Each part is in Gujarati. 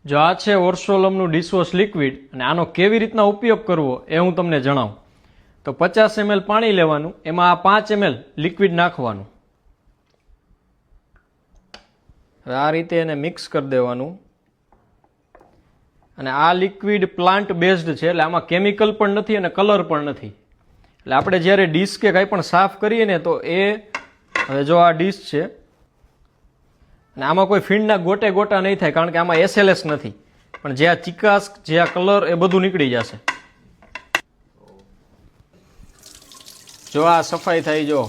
જો આ છે ઓર્સોલમનું ડિશવોશ લિક્વિડ અને આનો કેવી રીતના ઉપયોગ કરવો એ હું તમને જણાવું. તો 50 ml પાણી લેવાનું, એમાં આ 5 ml લિક્વિડ નાખવાનું. હવે આ રીતે એને મિક્સ કરી દેવાનું. અને આ લિક્વિડ પ્લાન્ટ બેઝડ છે, એટલે આમાં કેમિકલ પણ નથી અને કલર પણ નથી. એટલે આપણે જ્યારે ડીશ કે કંઈ પણ સાફ કરીએ ને તો એ હવે જો આ ડીશ છે અને આમાં કોઈ ફીણના ગોટે ગોટા નહીં થાય, કારણ કે આમાં એસએલએસ નથી. પણ જે આ ચિકાસ, જે આ કલર, એ બધું નીકળી જશે. જો આ સફાઈ થાય.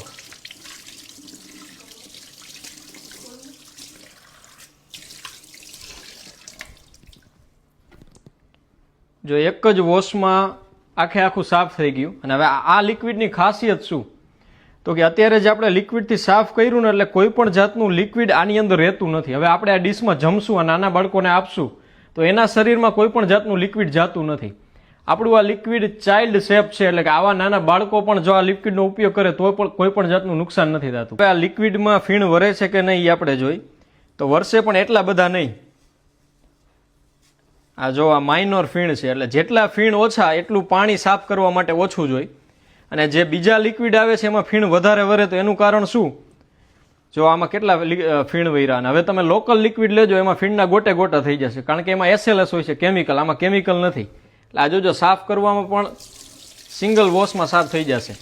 જો એક જ વોશમાં આખું સાફ થઈ ગયું. અને હવે આ લિક્વિડની ખાસિયત શું, તો કે અત્યારે જે આપણે લિક્વિડથી સાફ કર્યું ને, એટલે કોઈ પણ જાતનું લિક્વિડ આની અંદર રહેતું નથી. હવે આપણે આ ડીશમાં જમશું અને નાના બાળકોને આપશું તો એના શરીરમાં કોઈ પણ જાતનું લિક્વિડ જાતું નથી. આપણું આ લિક્વિડ ચાઇલ્ડ સેફ છે, એટલે કે આવા નાના બાળકો પણ જો આ લિક્વિડનો ઉપયોગ કરે તો પણ કોઈ પણ જાતનું નુકસાન નથી થતું. હવે આ લિક્વિડમાં ફીણ વરે છે કે નહીં એ આપણે જોઈ, તો વરસે પણ એટલા બધા નહીં. આ જો આ માઇનોર ફીણ છે, એટલે જેટલા ફીણ ઓછા એટલું પાણી સાફ કરવા માટે ઓછું જોઈએ. અને જે બીજા લિક્વિડ આવે છે એમાં ફીણ વધારે વરે, તો એનું કારણ શું? જો આમાં કેટલા ફીણ વૈરા. અને હવે તમે લોકલ લિક્વિડ લેજો, એમાં ફીણના ગોટે ગોટા થઈ જશે, કારણ કે એમાં એસએલએસ હોય છે, કેમિકલ. આમાં કેમિકલ નથી. એટલે આ જો સાફ કરવામાં પણ સિંગલ વોશમાં સાફ થઈ જશે.